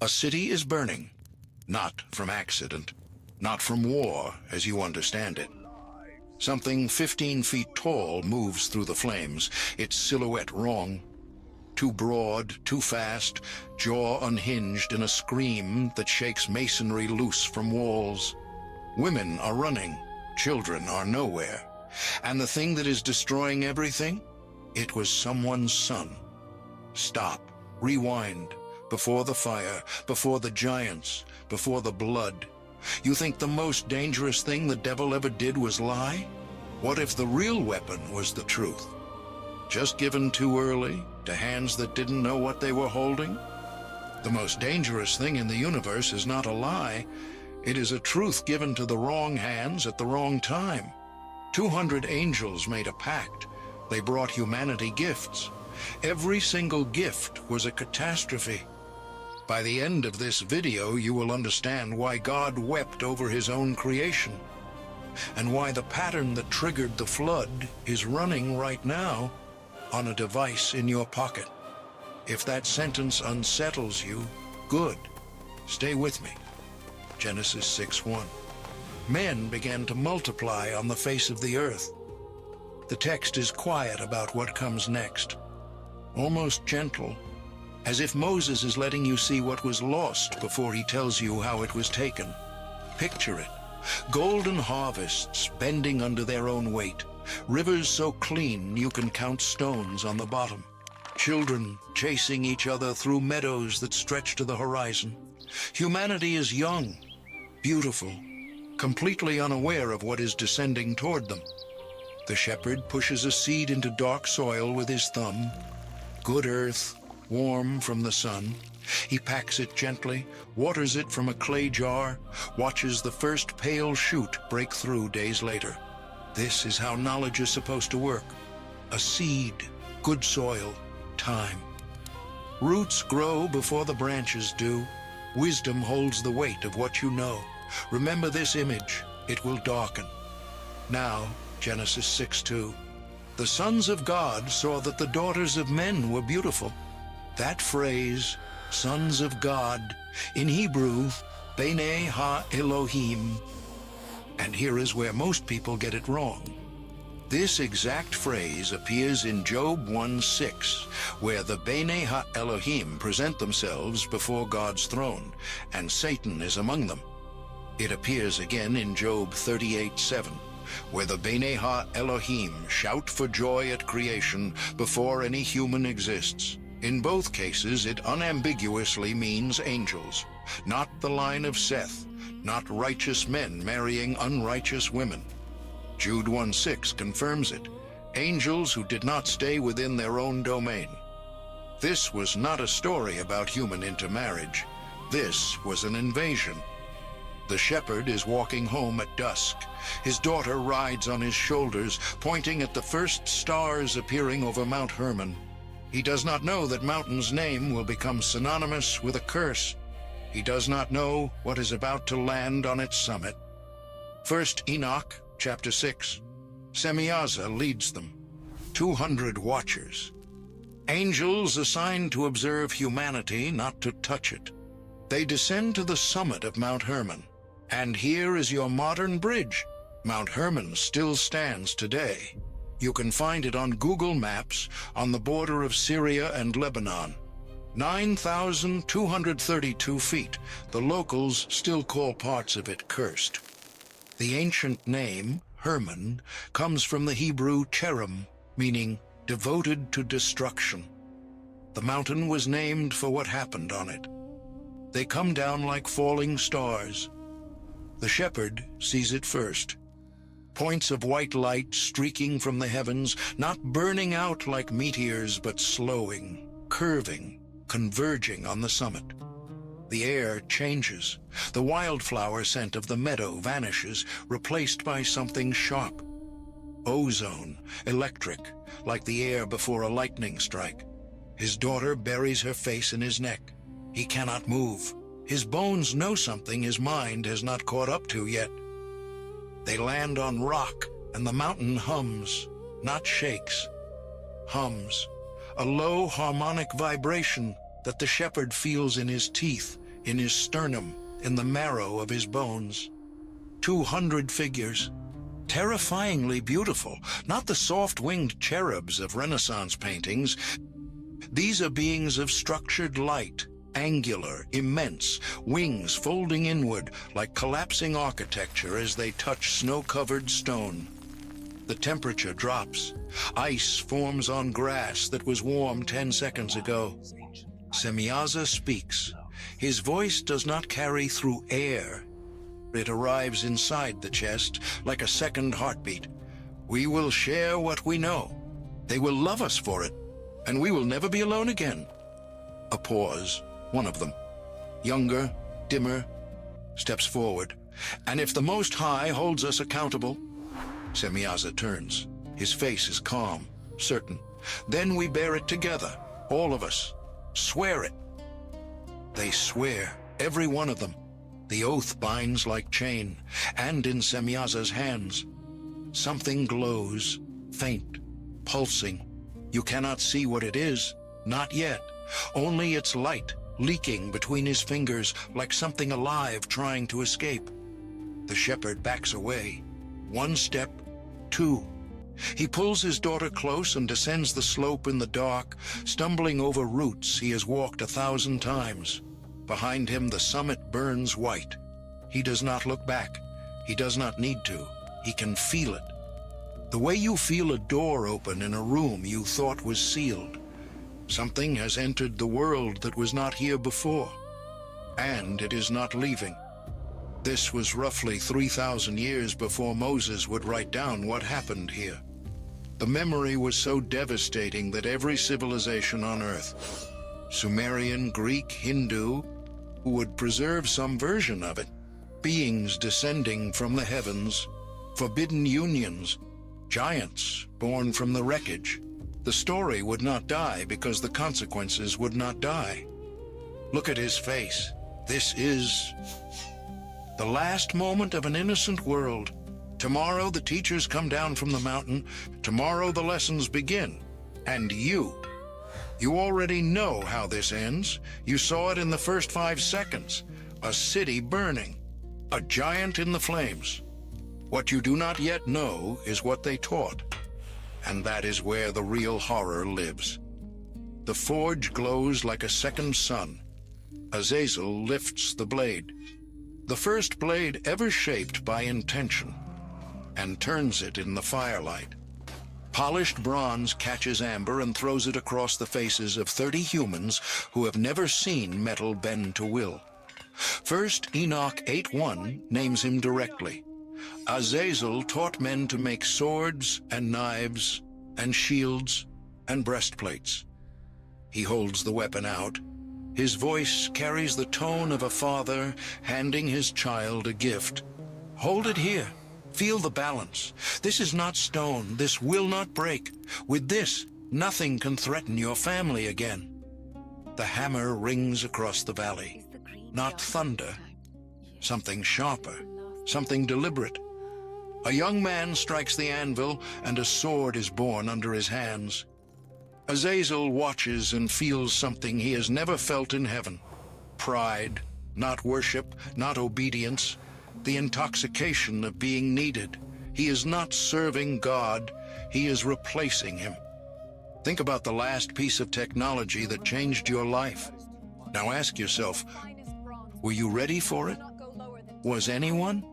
A city is burning, not from accident, not from war as you understand it. Something 15 feet tall moves through the flames, its silhouette wrong. Too broad, too fast, jaw unhinged in a scream that shakes masonry loose from walls. Women are running, children are nowhere. And the thing that is destroying everything? It was someone's son. Stop, rewind, before the fire, before the giants, before the blood. You think the most dangerous thing the devil ever did was lie? What if the real weapon was the truth? Just given too early, to hands that didn't know what they were holding? The most dangerous thing in the universe is not a lie. It is a truth given to the wrong hands at the wrong time. 200 angels made a pact. They brought humanity gifts. Every single gift was a catastrophe. By the end of this video, you will understand why God wept over his own creation, and why the pattern that triggered the flood is running right now on a device in your pocket. If that sentence unsettles you, good. Stay with me. Genesis 6:1. Men began to multiply on the face of the earth. The text is quiet about what comes next, almost gentle, as if Moses is letting you see what was lost before he tells you how it was taken. Picture it. Golden harvests bending under their own weight. Rivers so clean you can count stones on the bottom. Children chasing each other through meadows that stretch to the horizon. Humanity is young, beautiful, completely unaware of what is descending toward them. The shepherd pushes a seed into dark soil with his thumb. Good earth, warm from the sun. He packs it gently, waters it from a clay jar, watches the first pale shoot break through days later. This is how knowledge is supposed to work. A seed, good soil, time. Roots grow before the branches do. Wisdom holds the weight of what you know. Remember this image, it will darken. Now, Genesis 6:2. The sons of God saw that the daughters of men were beautiful. That phrase, sons of God, in Hebrew, Bnei ha-Elohim. And here is where most people get it wrong. This exact phrase appears in Job 1:6, where the Bnei ha-Elohim present themselves before God's throne, and Satan is among them. It appears again in Job 38:7, where the Bnei ha-Elohim shout for joy at creation before any human exists. In both cases, it unambiguously means angels, not the line of Seth, not righteous men marrying unrighteous women. Jude 1:6 confirms it, angels who did not stay within their own domain. This was not a story about human intermarriage. This was an invasion. The shepherd is walking home at dusk. His daughter rides on his shoulders, pointing at the first stars appearing over Mount Hermon. He does not know that mountain's name will become synonymous with a curse. He does not know what is about to land on its summit. 1 Enoch, chapter 6. Semyaza leads them. 200 watchers. Angels assigned to observe humanity, not to touch it. They descend to the summit of Mount Hermon. And here is your modern bridge. Mount Hermon still stands today. You can find it on Google Maps on the border of Syria and Lebanon. 9,232 feet. The locals still call parts of it cursed. The ancient name, Hermon, comes from the Hebrew cherem, meaning devoted to destruction. The mountain was named for what happened on it. They come down like falling stars. The shepherd sees it first. Points of white light streaking from the heavens, not burning out like meteors, but slowing, curving, converging on the summit. The air changes. The wildflower scent of the meadow vanishes, replaced by something sharp. Ozone, electric, like the air before a lightning strike. His daughter buries her face in his neck. He cannot move. His bones know something his mind has not caught up to yet. They land on rock, and the mountain hums, not shakes. Hums. A low harmonic vibration that the shepherd feels in his teeth, in his sternum, in the marrow of his bones. 200 figures, terrifyingly beautiful, not the soft-winged cherubs of Renaissance paintings. These are beings of structured light, angular, immense, wings folding inward like collapsing architecture as they touch snow-covered stone. The temperature drops. Ice forms on grass that was warm 10 seconds ago. Semyaza speaks. His voice does not carry through air. It arrives inside the chest like a second heartbeat. We will share what we know. They will love us for it, and we will never be alone again. A pause. One of them, younger, dimmer, steps forward. And if the Most High holds us accountable, Semyaza turns. His face is calm, certain. Then we bear it together, all of us. Swear it. They swear, every one of them. The oath binds like chain, and in Semyaza's hands. Something glows, faint, pulsing. You cannot see what it is, not yet. Only its light, leaking between his fingers like something alive trying to escape. The shepherd backs away. 1 step, 2. He pulls his daughter close and descends the slope in the dark, stumbling over roots he has walked 1,000 times. Behind him the summit burns white. He does not look back. He does not need to. He can feel it. The way you feel a door open in a room you thought was sealed. Something has entered the world that was not here before, and it is not leaving. This was roughly 3,000 years before Moses would write down what happened here. The memory was so devastating that every civilization on Earth, Sumerian, Greek, Hindu, would preserve some version of it. Beings descending from the heavens, forbidden unions, giants born from the wreckage. The story would not die because the consequences would not die. Look at his face. This is the last moment of an innocent world. Tomorrow the teachers come down from the mountain. Tomorrow the lessons begin. And you already know how this ends. You saw it in the first 5 seconds. A city burning. A giant in the flames. What you do not yet know is what they taught. And that is where the real horror lives. The forge glows like a second sun. Azazel lifts the blade, the first blade ever shaped by intention, and turns it in the firelight. Polished bronze catches amber and throws it across the faces of 30 humans who have never seen metal bend to will. First Enoch 8:1 names him directly. Azazel taught men to make swords and knives and shields and breastplates. He holds the weapon out. His voice carries the tone of a father handing his child a gift. Hold it here. Feel the balance. This is not stone. This will not break. With this, nothing can threaten your family again. The hammer rings across the valley. Not thunder. Something sharper. Something deliberate. A young man strikes the anvil, and a sword is born under his hands. Azazel watches and feels something he has never felt in heaven. Pride, not worship, not obedience. The intoxication of being needed. He is not serving God, he is replacing him. Think about the last piece of technology that changed your life. Now ask yourself, were you ready for it? Was anyone?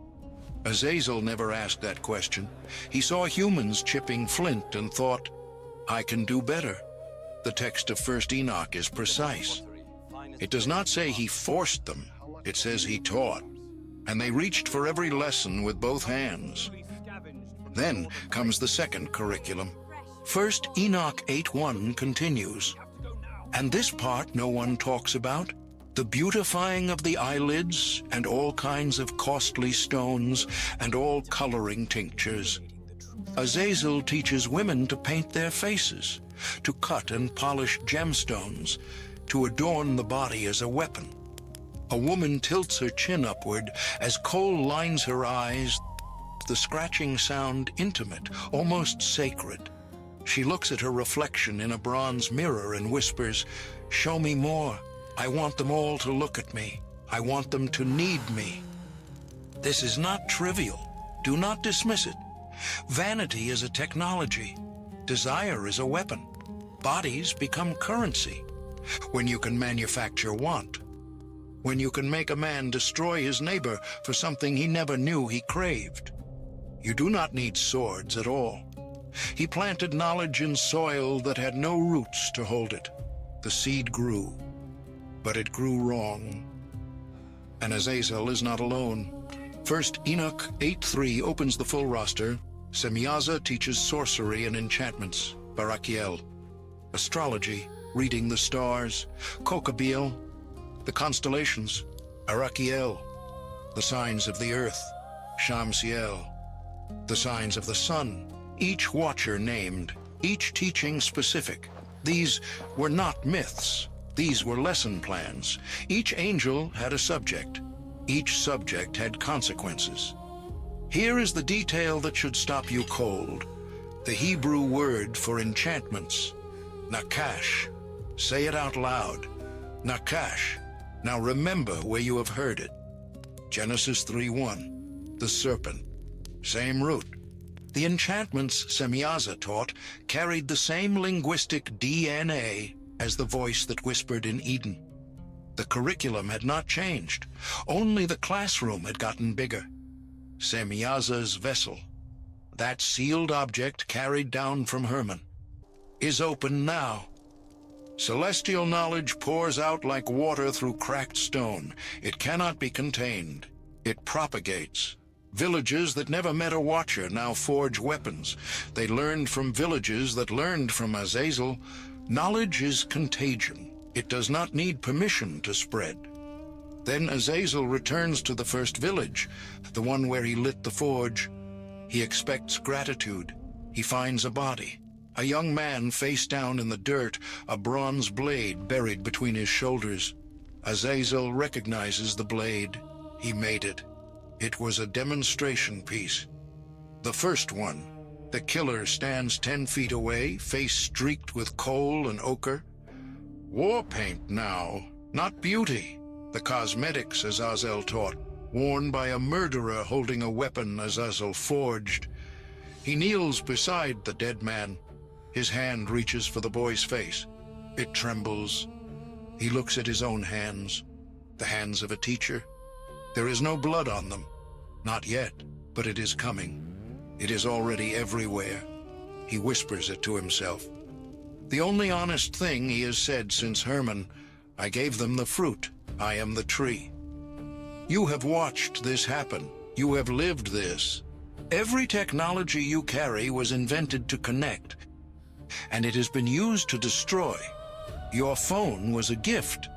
Azazel never asked that question. He saw humans chipping flint and thought, I can do better. The text of 1 Enoch is precise. It does not say he forced them. It says he taught. And they reached for every lesson with both hands. Then comes the second curriculum. 1 Enoch 8:1 continues. And this part no one talks about. The beautifying of the eyelids and all kinds of costly stones and all coloring tinctures. Azazel teaches women to paint their faces, to cut and polish gemstones, to adorn the body as a weapon. A woman tilts her chin upward as coal lines her eyes, the scratching sound intimate, almost sacred. She looks at her reflection in a bronze mirror and whispers, "Show me more. I want them all to look at me. I want them to need me. This is not trivial. Do not dismiss it. Vanity is a technology. Desire is a weapon. Bodies become currency. When you can manufacture want. When you can make a man destroy his neighbor for something he never knew he craved. You do not need swords at all. He planted knowledge in soil that had no roots to hold it. The seed grew, but it grew wrong. And Azazel is not alone. First Enoch 8:3 opens the full roster. Semyaza teaches sorcery and enchantments. Barakiel. Astrology, reading the stars. Kokabiel, the constellations. Arakiel, the signs of the earth. Shamsiel, the signs of the sun. Each watcher named, each teaching specific. These were not myths. These were lesson plans. Each angel had a subject. Each subject had consequences. Here is the detail that should stop you cold. The Hebrew word for enchantments. Nakash. Say it out loud. Nakash. Now remember where you have heard it. Genesis 3:1. The serpent. Same root. The enchantments Semyaza taught carried the same linguistic DNA as the voice that whispered in Eden. The curriculum had not changed. Only the classroom had gotten bigger. Semyaza's vessel, that sealed object carried down from Hermon, is open now. Celestial knowledge pours out like water through cracked stone. It cannot be contained. It propagates. Villages that never met a watcher now forge weapons. They learned from villages that learned from Azazel. Knowledge is contagion. It does not need permission to spread. Then Azazel returns to the first village, the one where he lit the forge. He expects gratitude. He finds a body. A young man face down in the dirt, a bronze blade buried between his shoulders. Azazel recognizes the blade. He made it. It was a demonstration piece. The first one. The killer stands 10 feet away, face streaked with coal and ochre. War paint now, not beauty. The cosmetics Azazel taught, worn by a murderer holding a weapon Azazel forged. He kneels beside the dead man. His hand reaches for the boy's face. It trembles. He looks at his own hands, the hands of a teacher. There is no blood on them. Not yet, but it is coming. It is already everywhere. He whispers it to himself. The only honest thing he has said since Hermon, I gave them the fruit. I am the tree. You have watched this happen. You have lived this. Every technology you carry was invented to connect, and it has been used to destroy. Your phone was a gift.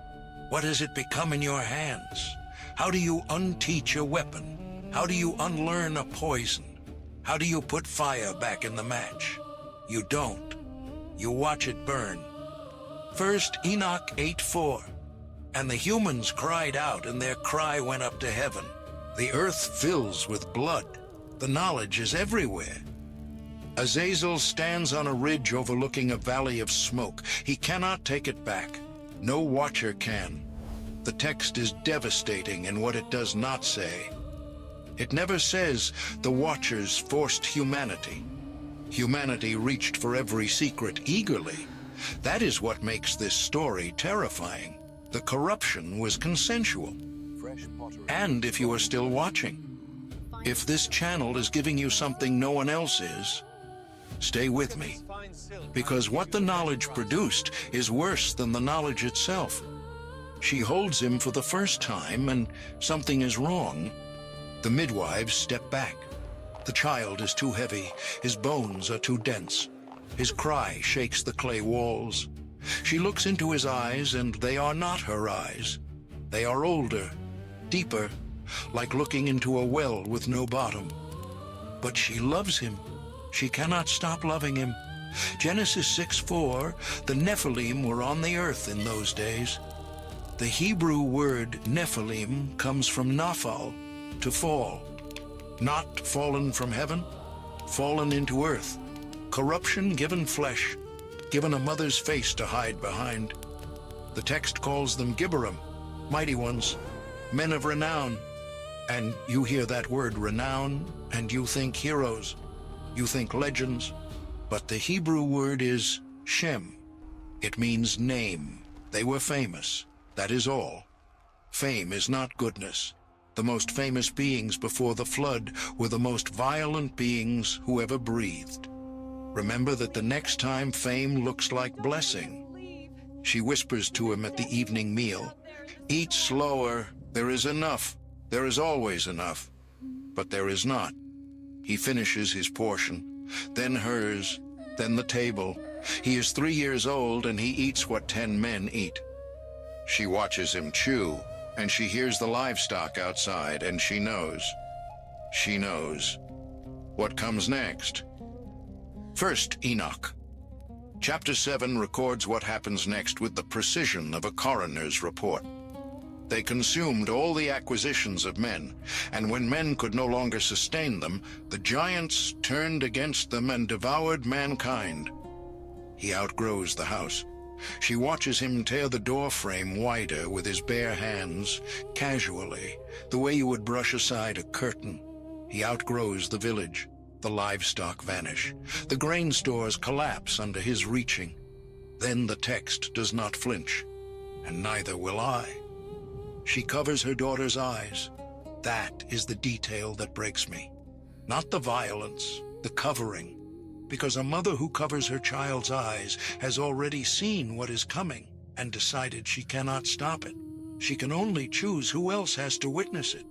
What has it become in your hands? How do you unteach a weapon? How do you unlearn a poison? How do you put fire back in the match? You don't. You watch it burn. First Enoch 8:4. And the humans cried out, and their cry went up to heaven. The earth fills with blood. The knowledge is everywhere. Azazel stands on a ridge overlooking a valley of smoke. He cannot take it back. No watcher can. The text is devastating in what it does not say. It never says the watchers forced humanity. Humanity reached for every secret eagerly. That is what makes this story terrifying. The corruption was consensual. And if you are still watching, if this channel is giving you something no one else is, stay with me. Because what the knowledge produced is worse than the knowledge itself. She holds him for the first time, and something is wrong. The midwives step back. The child is too heavy. His bones are too dense. His cry shakes the clay walls. She looks into his eyes, and they are not her eyes. They are older, deeper, like looking into a well with no bottom. But she loves him. She cannot stop loving him. Genesis 6:4, the Nephilim were on the earth in those days. The Hebrew word Nephilim comes from Naphal, to fall. Not fallen from heaven, fallen into earth. Corruption given flesh, given a mother's face to hide behind. The text calls them Gibborim, mighty ones, men of renown. And you hear that word renown, and you think heroes, you think legends. But the Hebrew word is Shem. It means name. They were famous. That is all. Fame is not goodness. The most famous beings before the flood were the most violent beings who ever breathed. Remember that the next time fame looks like blessing. She whispers to him at the evening meal, "Eat slower. There is enough. There is always enough." But there is not. He finishes his portion, then hers, then the table. He is 3 years old, and he eats what 10 men eat. She watches him chew, and she hears the livestock outside, and she knows. She knows. What comes next? First, Enoch. Chapter 7 records what happens next with the precision of a coroner's report. They consumed all the acquisitions of men, and when men could no longer sustain them, the giants turned against them and devoured mankind. He outgrows the house. She watches him tear the door frame wider with his bare hands, casually, the way you would brush aside a curtain. He outgrows the village. The livestock vanish. The grain stores collapse under his reaching. Then the text does not flinch, and neither will I. She covers her daughter's eyes. That is the detail that breaks me. Not the violence, the covering. Because a mother who covers her child's eyes has already seen what is coming and decided she cannot stop it. She can only choose who else has to witness it.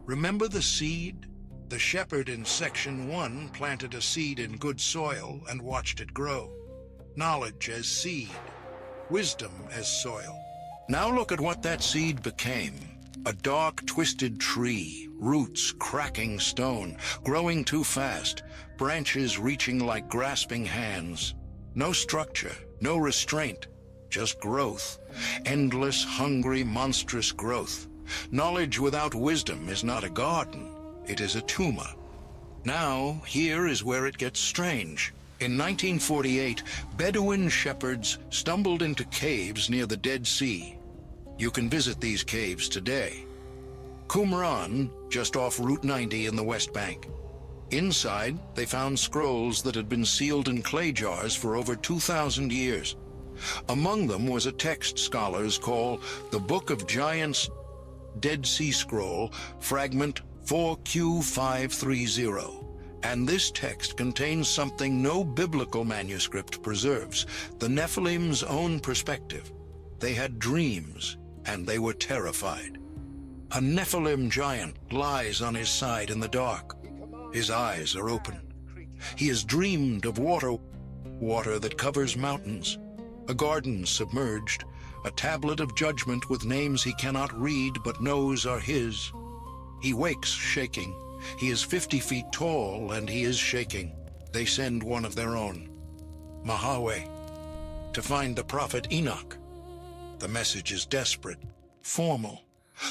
Remember the seed? The shepherd in section 1 planted a seed in good soil and watched it grow. Knowledge as seed, wisdom as soil. Now look at what that seed became. A dark, twisted tree, roots cracking stone, growing too fast, branches reaching like grasping hands. No structure, no restraint, just growth. Endless, hungry, monstrous growth. Knowledge without wisdom is not a garden. It is a tumor. Now, here is where it gets strange. In 1948, Bedouin shepherds stumbled into caves near the Dead Sea. You can visit these caves today. Qumran, just off Route 90 in the West Bank. Inside, they found scrolls that had been sealed in clay jars for over 2,000 years. Among them was a text scholars call the Book of Giants, Dead Sea Scroll, fragment 4Q530. And this text contains something no biblical manuscript preserves, the Nephilim's own perspective. They had dreams, and they were terrified. A Nephilim giant lies on his side in the dark. His eyes are open. He has dreamed of water that covers mountains, a garden submerged, a tablet of judgment with names he cannot read but knows are his. He wakes shaking. He is 50 feet tall, and he is shaking. They send one of their own, Mahaweh, to find the prophet Enoch. The message is desperate, formal,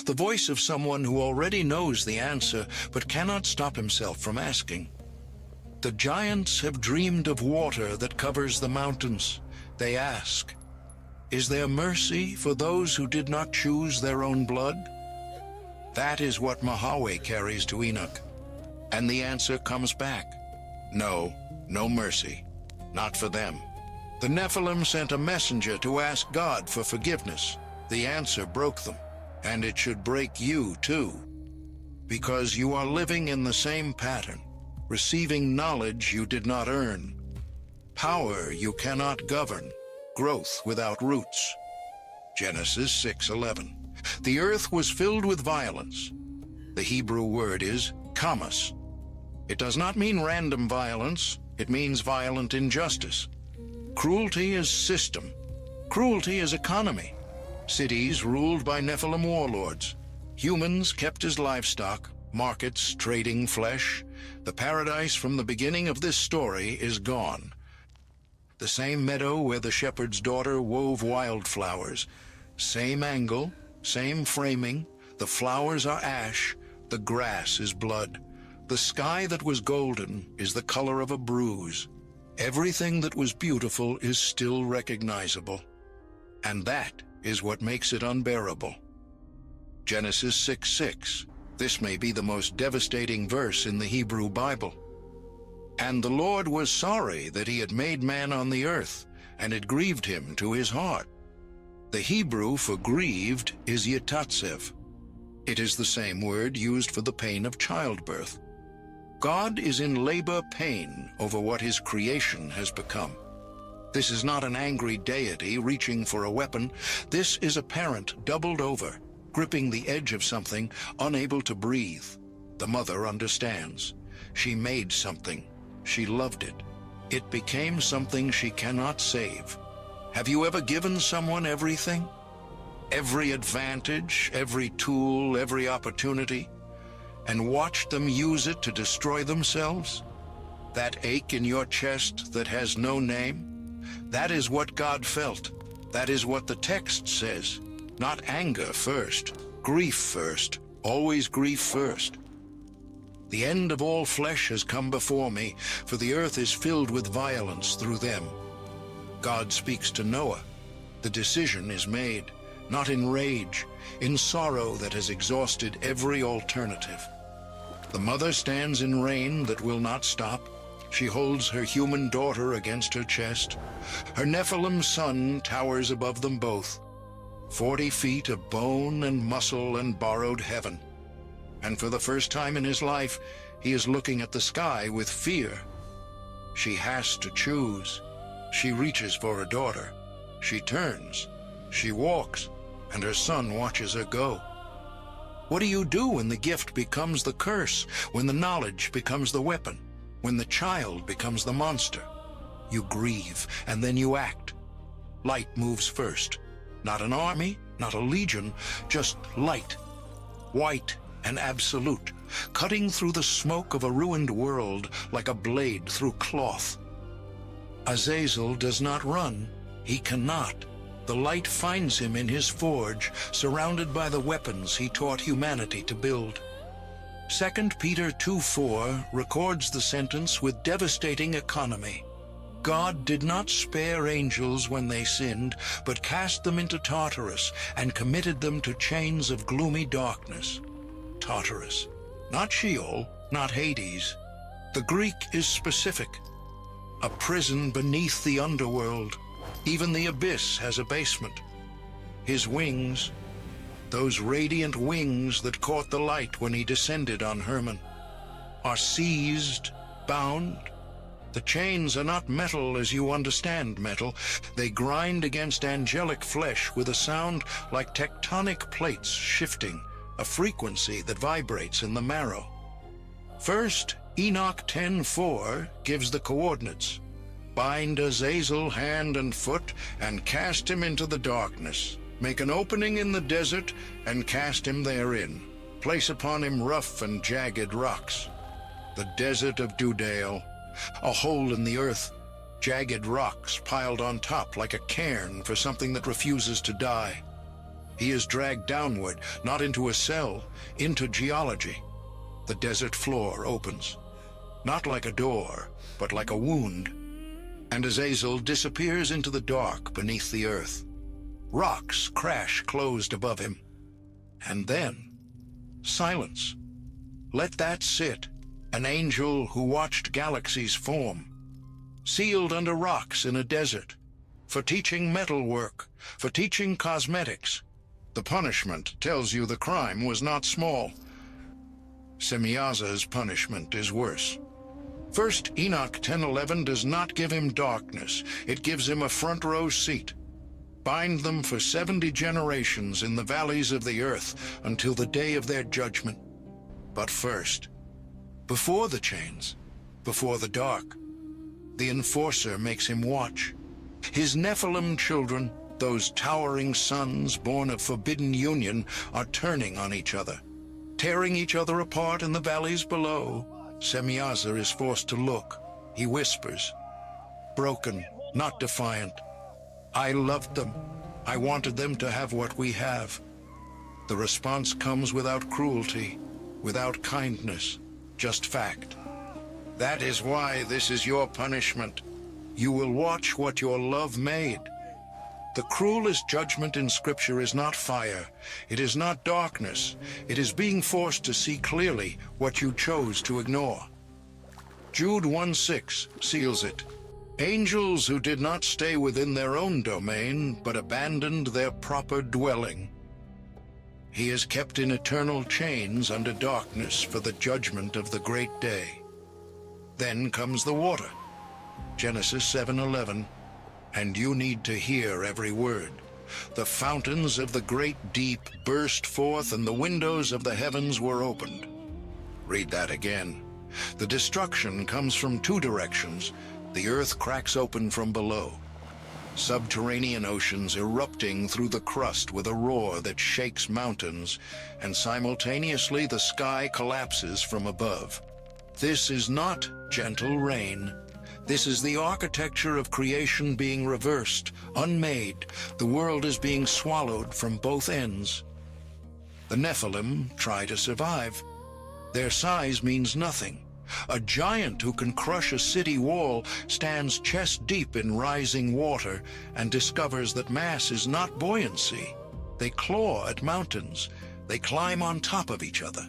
the voice of someone who already knows the answer but cannot stop himself from asking. The giants have dreamed of water that covers the mountains. They ask, "Is there mercy for those who did not choose their own blood?" That is what Mahaweh carries to Enoch. And the answer comes back. No, no mercy. Not for them. The Nephilim sent a messenger to ask God for forgiveness. The answer broke them, and it should break you too. Because you are living in the same pattern, receiving knowledge you did not earn, power you cannot govern, growth without roots. Genesis 6:11. The earth was filled with violence. The Hebrew word is kamas. It does not mean random violence. It means violent injustice. Cruelty is system. Cruelty is economy. Cities ruled by Nephilim warlords. Humans kept as livestock. Markets trading flesh. The paradise from the beginning of this story is gone. The same meadow where the shepherd's daughter wove wildflowers. Same angle. Same framing. The flowers are ash. The grass is blood. The sky that was golden is the color of a bruise. Everything that was beautiful is still recognizable. And that is what makes it unbearable. Genesis 6:6. This may be the most devastating verse in the Hebrew Bible. And the Lord was sorry that he had made man on the earth, and it grieved him to his heart. The Hebrew for grieved is yetatzev. It is the same word used for the pain of childbirth. God is in labor pain over what his creation has become. This is not an angry deity reaching for a weapon. This is a parent doubled over, gripping the edge of something, unable to breathe. The mother understands. She made something. She loved it. It became something she cannot save. Have you ever given someone everything? Every advantage, every tool, every opportunity, and watched them use it to destroy themselves? That ache in your chest that has no name? That is what God felt. That is what the text says. Not anger first, grief first, always grief first. The end of all flesh has come before me, for the earth is filled with violence through them. God speaks to Noah. The decision is made, not in rage, in sorrow that has exhausted every alternative. The mother stands in rain that will not stop. She holds her human daughter against her chest. Her Nephilim son towers above them both. 40 feet of bone and muscle and borrowed heaven. And for the first time in his life, he is looking at the sky with fear. She has to choose. She reaches for her daughter. She turns. She walks, and her son watches her go. What do you do when the gift becomes the curse, when the knowledge becomes the weapon, when the child becomes the monster? You grieve, and then you act. Light moves first. Not an army, not a legion, just light. White and absolute, cutting through the smoke of a ruined world like a blade through cloth. Azazel does not run. He cannot. The light finds him in his forge, surrounded by the weapons he taught humanity to build. 2 Peter 2:4 records the sentence with devastating economy. God did not spare angels when they sinned, but cast them into Tartarus and committed them to chains of gloomy darkness. Tartarus, not Sheol, not Hades. The Greek is specific. A prison beneath the underworld. Even the abyss has a basement. His wings, those radiant wings that caught the light when he descended on Hermon, are seized, bound. The chains are not metal as you understand metal. They grind against angelic flesh with a sound like tectonic plates shifting, a frequency that vibrates in the marrow. First, Enoch 10:4 gives the coordinates. Bind Azazel hand and foot and cast him into the darkness. Make an opening in the desert and cast him therein. Place upon him rough and jagged rocks. The desert of Dudale, a hole in the earth, jagged rocks piled on top like a cairn for something that refuses to die. He is dragged downward, not into a cell, into geology. The desert floor opens, not like a door, but like a wound. And Azazel disappears into the dark beneath the earth. Rocks crash closed above him. And then, silence. Let that sit, an angel who watched galaxies form. Sealed under rocks in a desert, for teaching metal work, for teaching cosmetics. The punishment tells you the crime was not small. Semyaza's punishment is worse. First, Enoch 10:11 does not give him darkness. It gives him a front row seat. Bind them for 70 generations in the valleys of the earth until the day of their judgment. But first, before the chains, before the dark, the enforcer makes him watch. His Nephilim children, those towering sons born of forbidden union, are turning on each other, tearing each other apart in the valleys below. Semyaza is forced to look. He whispers, broken, not defiant. I loved them. I wanted them to have what we have. The response comes without cruelty, without kindness, just fact. That is why this is your punishment. You will watch what your love made. The cruelest judgment in Scripture is not fire. It is not darkness. It is being forced to see clearly what you chose to ignore. Jude 1:6 seals it. Angels who did not stay within their own domain, but abandoned their proper dwelling. He is kept in eternal chains under darkness for the judgment of the great day. Then comes the water. Genesis 7:11. And you need to hear every word. The fountains of the great deep burst forth, and the windows of the heavens were opened. Read that again. The destruction comes from two directions. The earth cracks open from below. Subterranean oceans erupting through the crust with a roar that shakes mountains, and simultaneously the sky collapses from above. This is not gentle rain. This is the architecture of creation being reversed, unmade. The world is being swallowed from both ends. The Nephilim try to survive. Their size means nothing. A giant who can crush a city wall stands chest deep in rising water and discovers that mass is not buoyancy. They claw at mountains. They climb on top of each other.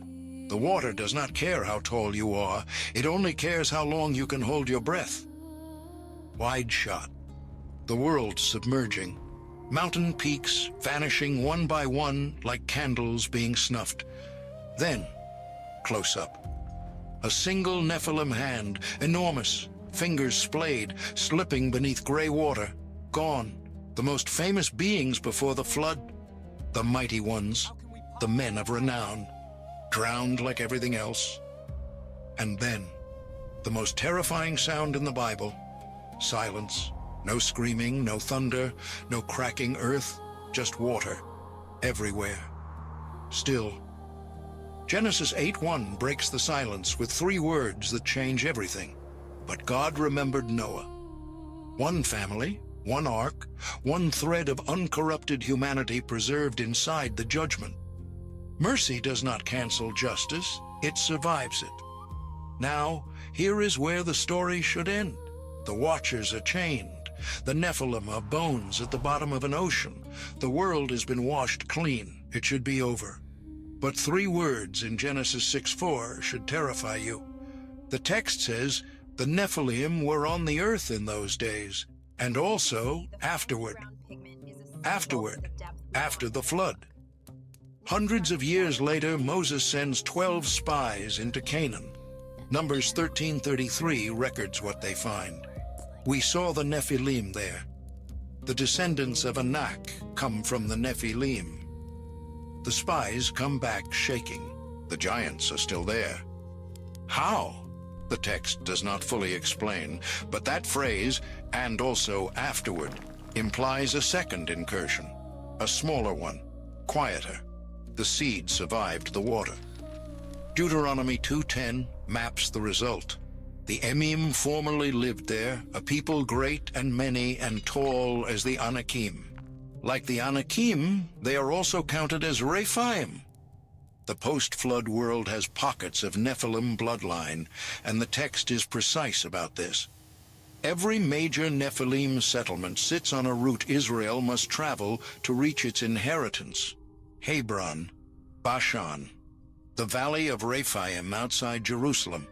The water does not care how tall you are. It only cares how long you can hold your breath. Wide shot. The world submerging. Mountain peaks vanishing one by one like candles being snuffed. Then, close up. A single Nephilim hand, enormous, fingers splayed, slipping beneath gray water. Gone. The most famous beings before the flood. The mighty ones. The men of renown. Drowned like everything else. And then, the most terrifying sound in the Bible. Silence. No screaming, no thunder, no cracking earth. Just water. Everywhere. Still. Genesis 8:1 breaks the silence with three words that change everything. But God remembered Noah. One family, one ark, one thread of uncorrupted humanity preserved inside the judgment. Mercy does not cancel justice, it survives it. Now, here is where the story should end. The watchers are chained. The Nephilim are bones at the bottom of an ocean. The world has been washed clean. It should be over. But three words in Genesis 6:4 should terrify you. The text says, the Nephilim were on the earth in those days, and also afterward. Afterward, after the flood. Hundreds of years later, Moses sends 12 spies into Canaan. Numbers 13:33 records what they find. We saw the Nephilim there. The descendants of Anak come from the Nephilim. The spies come back shaking. The giants are still there. How? The text does not fully explain, but that phrase, and also afterward, implies a second incursion, a smaller one, quieter. The seed survived the water. Deuteronomy 2:10 maps the result. The Emim formerly lived there, a people great and many and tall as the Anakim. Like the Anakim, they are also counted as Rephaim. The post-flood world has pockets of Nephilim bloodline, and the text is precise about this. Every major Nephilim settlement sits on a route Israel must travel to reach its inheritance. Hebron, Bashan, the valley of Rephaim outside Jerusalem.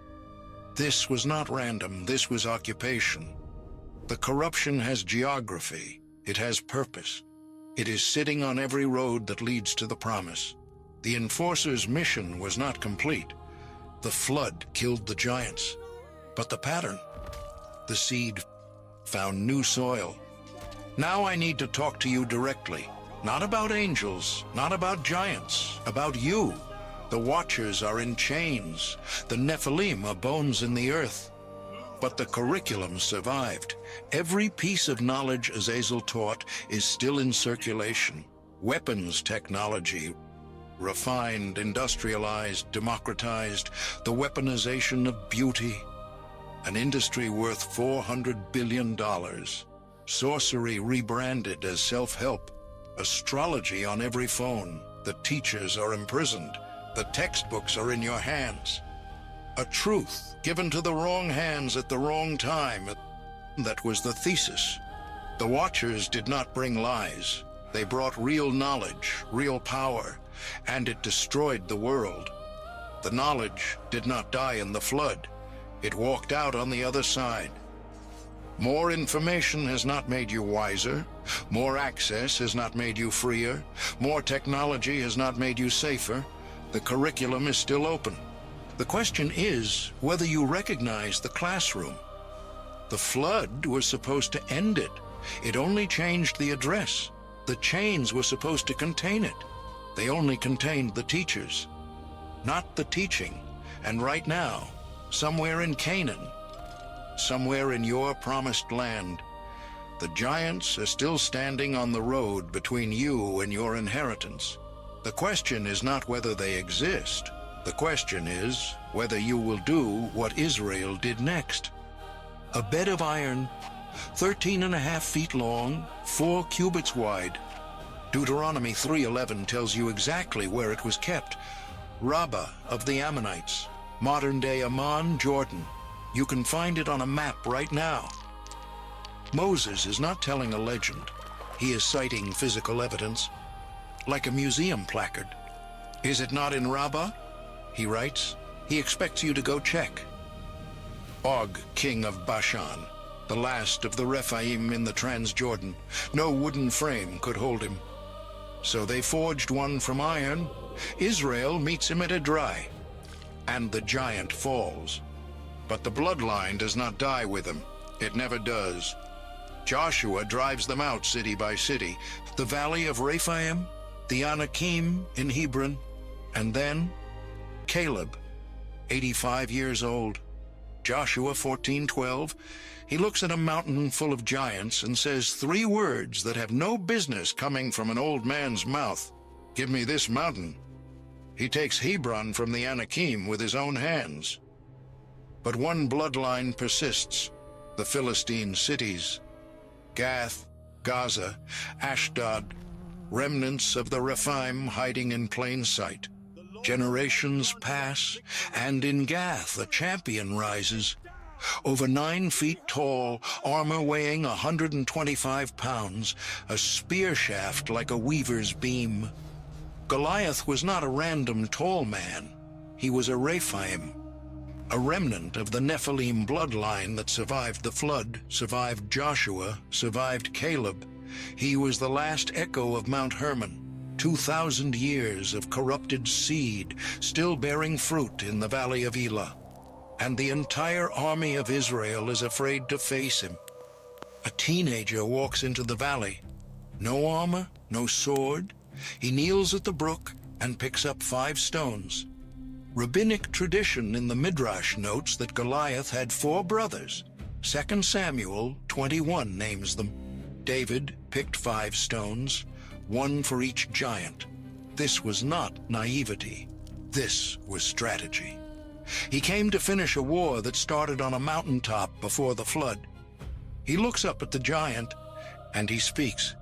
This was not random, this was occupation. The corruption has geography, it has purpose. It is sitting on every road that leads to the promise. The enforcer's mission was not complete. The flood killed the giants. But the pattern, the seed found new soil. Now I need to talk to you directly. Not about angels, not about giants, about you. The watchers are in chains. The Nephilim are bones in the earth. But the curriculum survived. Every piece of knowledge Azazel taught is still in circulation. Weapons technology, refined, industrialized, democratized, the weaponization of beauty, an industry worth $400 billion. Sorcery rebranded as self-help, astrology on every phone. The teachers are imprisoned. The textbooks are in your hands. A truth given to the wrong hands at the wrong time. That was the thesis. The Watchers did not bring lies. They brought real knowledge, real power, and it destroyed the world. The knowledge did not die in the flood. It walked out on the other side. More information has not made you wiser. More access has not made you freer. More technology has not made you safer. The curriculum is still open. The question is whether you recognize the classroom. The flood was supposed to end it. It only changed the address. The chains were supposed to contain it. They only contained the teachers, not the teaching. And right now, somewhere in Canaan, somewhere in your promised land, the giants are still standing on the road between you and your inheritance. The question is not whether they exist. The question is whether you will do what Israel did next. A bed of iron, 13.5 feet long, 4 cubits wide. Deuteronomy 3:11 tells you exactly where it was kept. Rabbah of the Ammonites, modern-day Amman, Jordan. You can find it on a map right now. Moses is not telling a legend. He is citing physical evidence, like a museum placard. Is it not in Rabbah? He writes. He expects you to go check. Og, king of Bashan, the last of the Rephaim in the Transjordan. No wooden frame could hold him. So they forged one from iron. Israel meets him at Edrei, and the giant falls. But the bloodline does not die with him. It never does. Joshua drives them out city by city. The valley of Rephaim, the Anakim in Hebron, and then Caleb, 85 years old. Joshua 14:12. He looks at a mountain full of giants and says 3 words that have no business coming from an old man's mouth. Give me this mountain. He takes Hebron from the Anakim with his own hands. But one bloodline persists, the Philistine cities. Gath, Gaza, Ashdod, remnants of the Rephaim hiding in plain sight. Generations pass, and in Gath a champion rises. Over 9 feet tall, armor weighing 125 pounds, a spear shaft like a weaver's beam. Goliath was not a random tall man. He was a Rephaim, a remnant of the Nephilim bloodline that survived the flood, survived Joshua, survived Caleb. He was the last echo of Mount Hermon. 2,000 years of corrupted seed still bearing fruit in the valley of Elah. And the entire army of Israel is afraid to face him. A teenager walks into the valley. No armor, no sword. He kneels at the brook and picks up 5 stones. Rabbinic tradition in the Midrash notes that Goliath had 4 brothers. 2 Samuel 21 names them. David picked 5 stones, 1 for each giant. This was not naivety. This was strategy. He came to finish a war that started on a mountaintop before the flood. He looks up at the giant, and he speaks,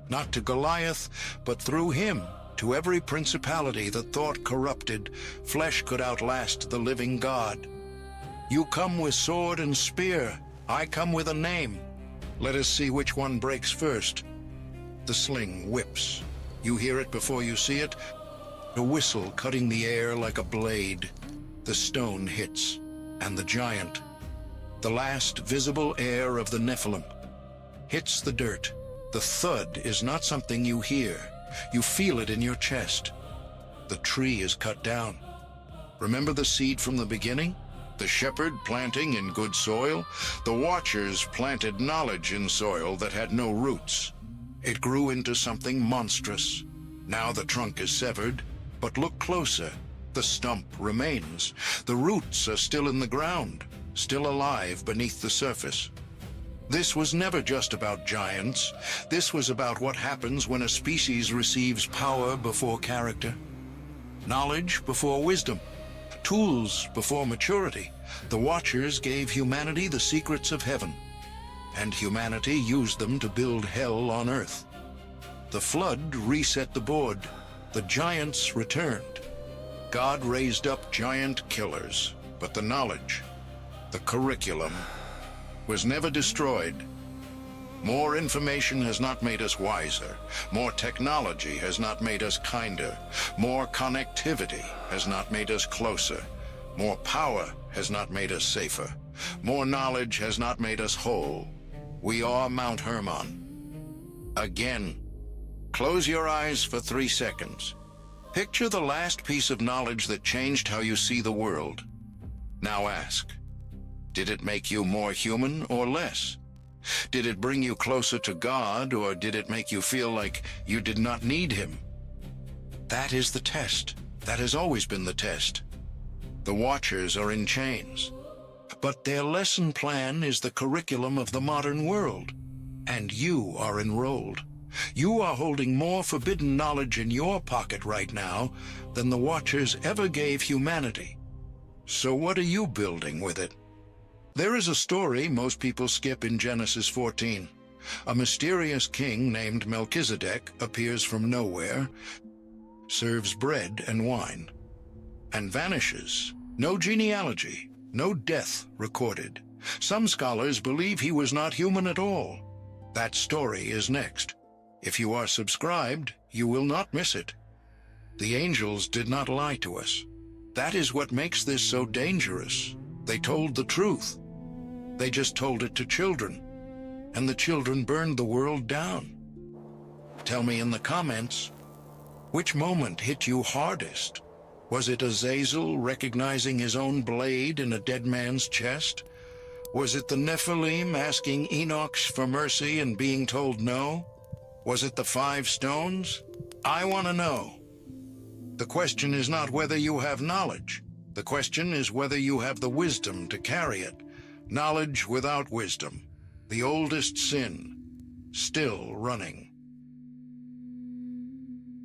not to Goliath, but through him, to every principality that thought corrupted, flesh could outlast the living God. You come with sword and spear. I come with a name. Let us see which one breaks first. The sling whips. You hear it before you see it. A whistle cutting the air like a blade. The stone hits, and the giant, the last visible heir of the Nephilim, hits the dirt. The thud is not something you hear. You feel it in your chest. The tree is cut down. Remember the seed from the beginning? The shepherd planting in good soil? The Watchers planted knowledge in soil that had no roots. It grew into something monstrous. Now the trunk is severed, but look closer. The stump remains. The roots are still in the ground, still alive beneath the surface. This was never just about giants. This was about what happens when a species receives power before character, knowledge before wisdom, tools before maturity. The Watchers gave humanity the secrets of heaven, and humanity used them to build hell on earth. The flood reset the board. The giants returned. God raised up giant killers, but the knowledge, the curriculum, was never destroyed. More information has not made us wiser. More technology has not made us kinder. More connectivity has not made us closer. More power has not made us safer. More knowledge has not made us whole. We are Mount Hermon. Again. Close your eyes for 3 seconds. Picture the last piece of knowledge that changed how you see the world. Now ask, did it make you more human or less? Did it bring you closer to God, or did it make you feel like you did not need him? That is the test. That has always been the test. The Watchers are in chains, but their lesson plan is the curriculum of the modern world, and you are enrolled. You are holding more forbidden knowledge in your pocket right now than the Watchers ever gave humanity. So what are you building with it? There is a story most people skip in Genesis 14. A mysterious king named Melchizedek appears from nowhere, serves bread and wine, and vanishes. No genealogy, no death recorded. Some scholars believe he was not human at all. That story is next. If you are subscribed, you will not miss it. The angels did not lie to us. That is what makes this so dangerous. They told the truth. They just told it to children, and the children burned the world down. Tell me in the comments, which moment hit you hardest? Was it Azazel recognizing his own blade in a dead man's chest? Was it the Nephilim asking Enoch for mercy and being told no? Was it the 5 stones? I want to know. The question is not whether you have knowledge. The question is whether you have the wisdom to carry it. Knowledge without wisdom, the oldest sin, still running.